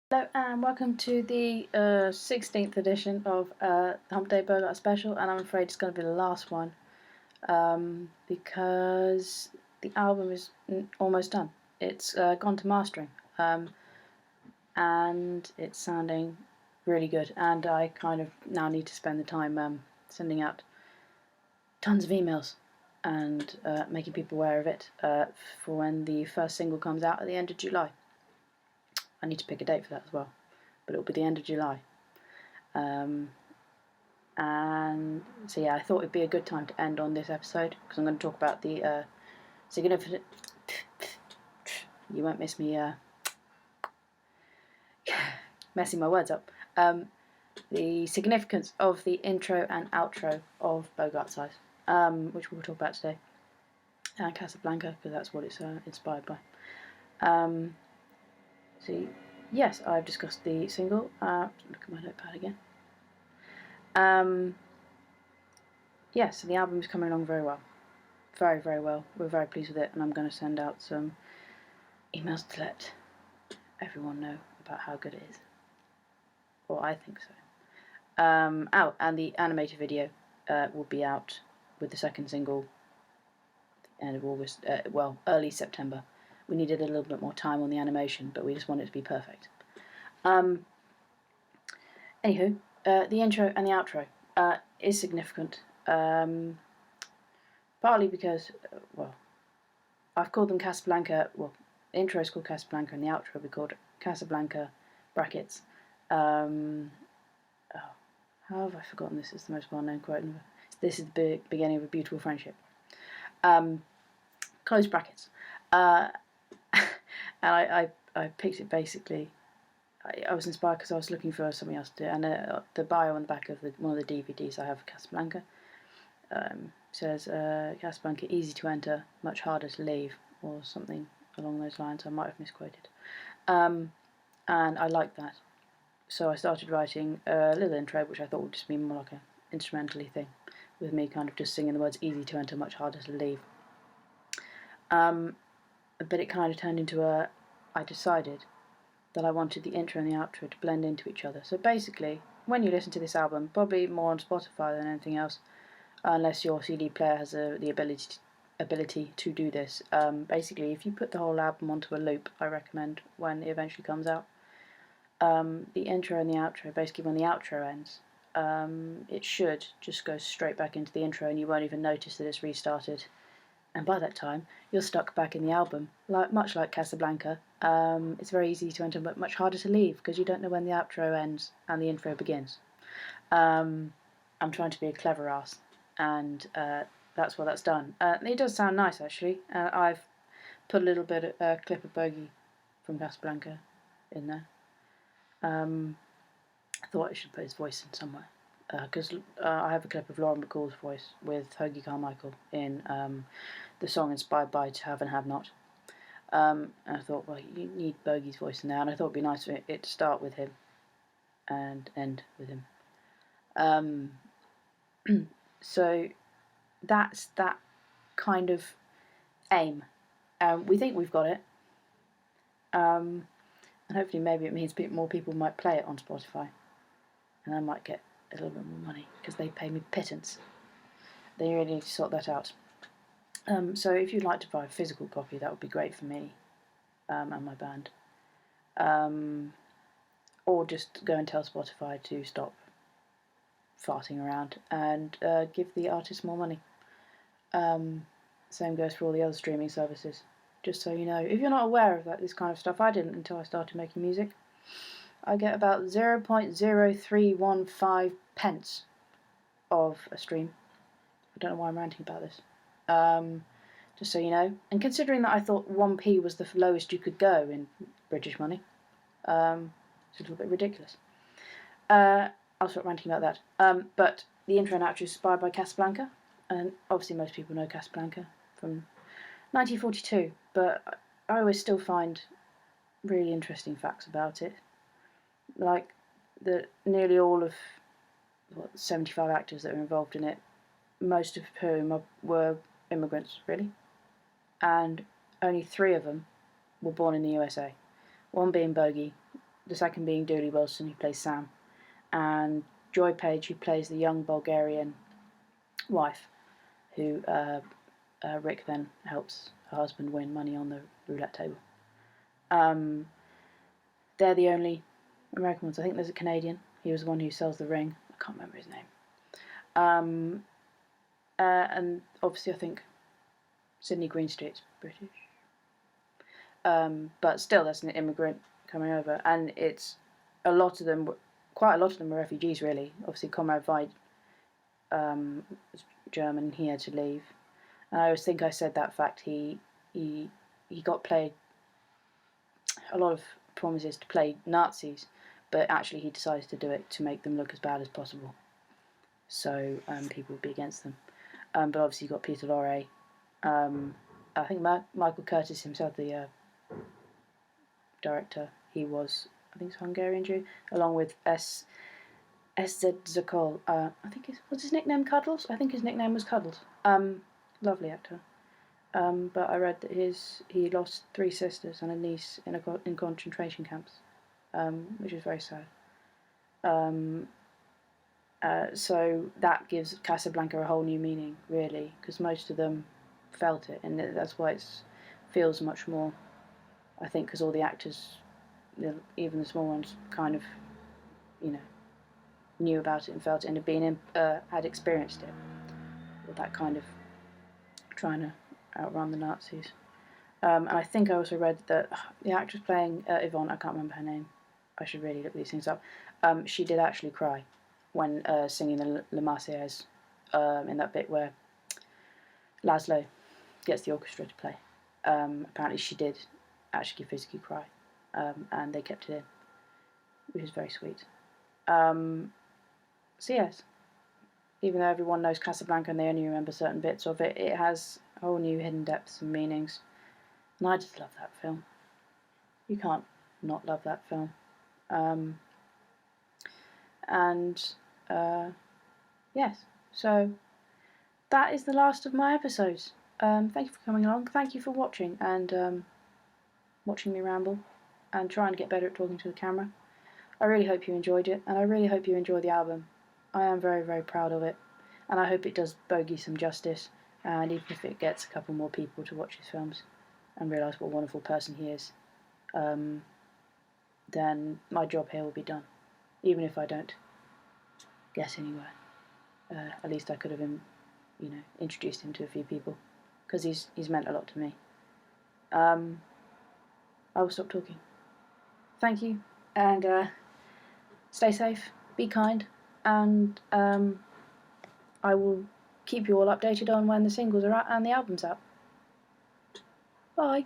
Hello and welcome to the 16th edition of the Humpday Bogart Special, and I'm afraid it's going to be the last one because the album is almost done. It's gone to mastering and it's sounding really good, and I kind of now need to spend the time sending out tons of emails and making people aware of it for when the first single comes out at the end of July. I need to pick a date for that as well, but it'll be the end of July. And so yeah, I thought it'd be a good time to end on this episode because I'm going to talk about the significant. You won't miss me messing my words up. The significance of the intro and outro of Bogart's Eyes, which we'll talk about today, and Casablanca because that's what it's inspired by. So yes, I've discussed the single. Look at my notepad again. Yeah, so the album is coming along very well. Very, very well. We're very pleased with it, and I'm going to send out some emails to let everyone know about how good it is. Or I think so. And the animated video will be out with the second single at the end of August, early September. We needed a little bit more time on the animation, but we just wanted it to be perfect. Anywho, the intro and the outro is significant. Partly because, I've called them Casablanca. Well, the intro is called Casablanca, and the outro will be called Casablanca brackets. How have I forgotten this? It's the most well-known quote. This is the beginning of a beautiful friendship. Close brackets. And I picked it basically. I was inspired because I was looking for something else to do, and the bio on the back of one of the DVDs I have of Casablanca says Casablanca easy to enter, much harder to leave, or something along those lines. I might have misquoted, and I liked that, so I started writing a little intro which I thought would just be more like an instrumentally thing, with me kind of just singing the words easy to enter, much harder to leave. But it kind of turned into I decided that I wanted the intro and the outro to blend into each other. So basically, when you listen to this album, probably more on Spotify than anything else, unless your CD player has the ability to do this. Basically, if you put the whole album onto a loop, I recommend when it eventually comes out, the intro and the outro, basically when the outro ends, it should just go straight back into the intro and you won't even notice that it's restarted. And by that time, you're stuck back in the album, much like Casablanca. It's very easy to enter, but much harder to leave because you don't know when the outro ends and the intro begins. I'm trying to be a clever ass, and that's what that's done. It does sound nice, actually. I've put a little bit of clip of Bogey from Casablanca in there. I thought I should put his voice in somewhere because I have a clip of Lauren Bacall's voice with Hoagie Carmichael in the song inspired by To Have and Have Not. And I thought, well, you need Bogey's voice in there, and I thought it'd be nice for it to start with him and end with him. So that's that kind of aim. We think we've got it, and hopefully maybe it means more people might play it on Spotify, and I might get a little bit more money because they pay me pittance. They really need to sort that out. So if you'd like to buy a physical copy, that would be great for me and my band. Or just go and tell Spotify to stop farting around and give the artist more money. Same goes for all the other streaming services. Just so you know, if you're not aware of this kind of stuff, I didn't until I started making music. I get about 0.0315 pence of a stream. I don't know why I'm ranting about this. Just so you know. And considering that I thought 1p was the lowest you could go in British money, it's a little bit ridiculous. I'll stop ranting about that. But the intro and outro is inspired by Casablanca, and obviously most people know Casablanca from 1942, but I always still find really interesting facts about it. Like that nearly all of 75 actors that were involved in it, most of whom were immigrants, really, and only 3 of them were born in the USA. One being Bogey, the second being Dooley Wilson, who plays Sam, and Joy Page, who plays the young Bulgarian wife, who Rick then helps her husband win money on the roulette table. They're the only American ones. I think there's a Canadian. He was the one who sells the ring. I can't remember his name. And obviously, I think Sydney Greenstreet's British. But still, that's an immigrant coming over, and it's quite a lot of them were refugees, really. Obviously, Comrade Veit was German. He had to leave. And I always think I said that fact. He got played a lot of promises to play Nazis, but actually he decided to do it to make them look as bad as possible, so people would be against them. But obviously you got Peter Lorre. I think Michael Curtis himself, the director, he was, I think, Hungarian Jew, along with S. Z. Zakol. I think was his nickname Cuddles? I think his nickname was Cuddles. Lovely actor. But I read that he lost 3 sisters and a niece in concentration camps, which is very sad. So that gives Casablanca a whole new meaning, really, because most of them felt it, and that's why it feels much more. I think because all the actors, even the small ones, kind of, knew about it and felt it and had experienced it, with that kind of trying to outrun the Nazis. And I think I also read that the actress playing Yvonne, I can't remember her name, I should really look these things up, she did actually cry when singing the La Marseillaise in that bit where Laszlo gets the orchestra to play. Apparently she did actually physically cry, and they kept it in, which is very sweet. So yes, even though everyone knows Casablanca and they only remember certain bits of it, it has whole new hidden depths and meanings, and I just love that film. You can't not love that film. Yes, so that is the last of my episodes. Thank you for coming along. Thank you for watching and watching me ramble and trying to get better at talking to the camera. I really hope you enjoyed it, and I really hope you enjoy the album. I am very, very proud of it, and I hope it does Bogey some justice, and even if it gets a couple more people to watch his films and realise what a wonderful person he is, then my job here will be done. Even if I don't get anywhere, at least I could have introduced him to a few people, because he's meant a lot to me. I will stop talking. Thank you, and stay safe, be kind, and I will keep you all updated on when the singles are out and the album's out. Bye.